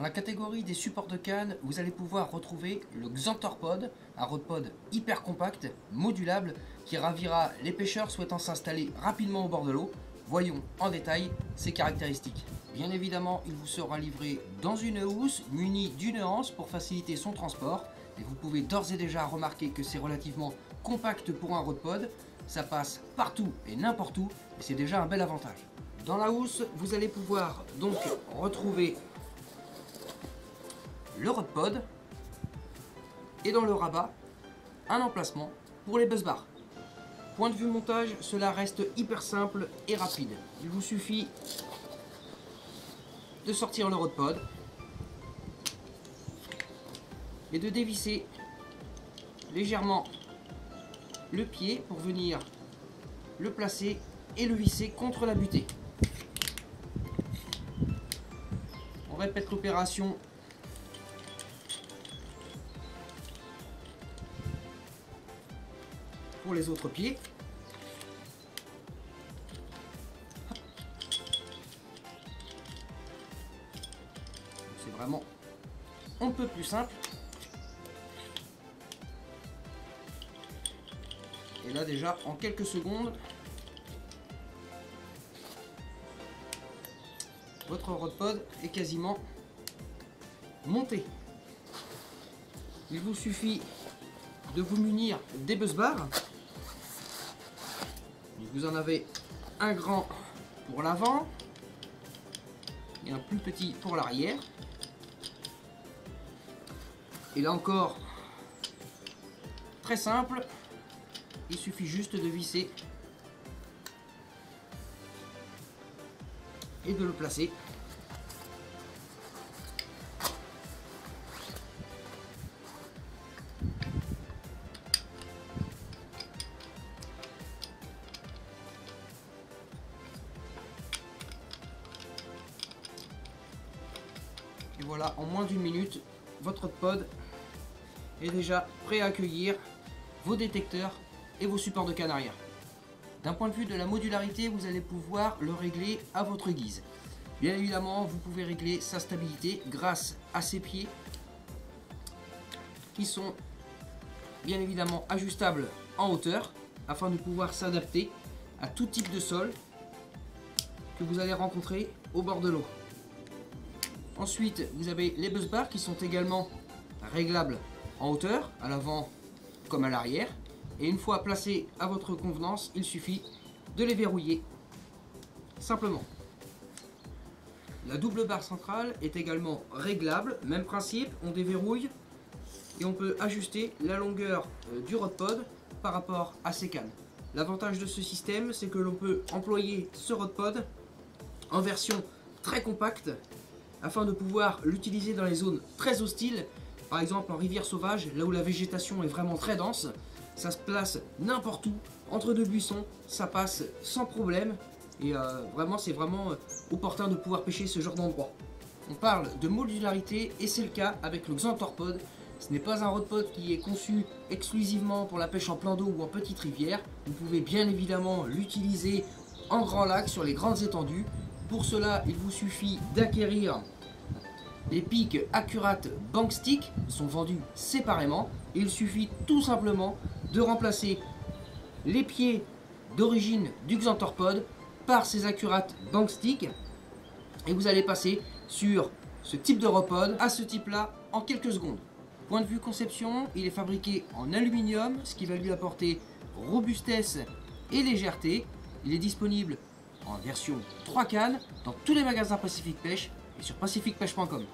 Dans la catégorie des supports de canne, vous allez pouvoir retrouver le Xanthorpod, un rodpod hyper compact, modulable, qui ravira les pêcheurs souhaitant s'installer rapidement au bord de l'eau. Voyons en détail ses caractéristiques. Bien évidemment, il vous sera livré dans une housse munie d'une anse pour faciliter son transport. Et vous pouvez d'ores et déjà remarquer que c'est relativement compact pour un rodpod. Ça passe partout et n'importe où, et c'est déjà un bel avantage. Dans la housse, vous allez pouvoir donc retrouver le rodpod et dans le rabat, un emplacement pour les buzz bars. Point de vue montage, cela reste hyper simple et rapide. Il vous suffit de sortir le rodpod et de dévisser légèrement le pied pour venir le placer et le visser contre la butée. On répète l'opération pour les autres pieds. C'est vraiment un peu plus simple. Et là déjà en quelques secondes, votre rodpod est quasiment monté. Il vous suffit de vous munir des buzz bars. Vous en avez un grand pour l'avant et un plus petit pour l'arrière. Et là encore, très simple, il suffit juste de visser et de le placer. Et voilà, en moins d'une minute, votre pod est déjà prêt à accueillir vos détecteurs et vos supports de canne arrière. D'un point de vue de la modularité, vous allez pouvoir le régler à votre guise. Bien évidemment, vous pouvez régler sa stabilité grâce à ses pieds qui sont bien évidemment ajustables en hauteur afin de pouvoir s'adapter à tout type de sol que vous allez rencontrer au bord de l'eau. Ensuite, vous avez les buzz bars qui sont également réglables en hauteur, à l'avant comme à l'arrière. Et une fois placés à votre convenance, il suffit de les verrouiller simplement. La double barre centrale est également réglable, même principe, on déverrouille et on peut ajuster la longueur du rodpod par rapport à ses cannes. L'avantage de ce système, c'est que l'on peut employer ce rodpod en version très compacte afin de pouvoir l'utiliser dans les zones très hostiles, par exemple en rivière sauvage, là où la végétation est vraiment très dense. Ça se place n'importe où, entre deux buissons, ça passe sans problème. Et vraiment, c'est vraiment opportun de pouvoir pêcher ce genre d'endroit. On parle de modularité et c'est le cas avec le Xanthorpod. Ce n'est pas un rodpod qui est conçu exclusivement pour la pêche en plan d'eau ou en petite rivière. Vous pouvez bien évidemment l'utiliser en grand lac sur les grandes étendues. Pour cela, il vous suffit d'acquérir les pics Accurate Bank Stick, sont vendus séparément. Et il suffit tout simplement de remplacer les pieds d'origine du Xanthorpod par ces Accurate Bank Stick. Et vous allez passer sur ce type de rodpod à ce type là en quelques secondes. Point de vue conception, il est fabriqué en aluminium, ce qui va lui apporter robustesse et légèreté. Il est disponible en version 3 cannes dans tous les magasins Pacific Pêche et sur pacificpêche.com.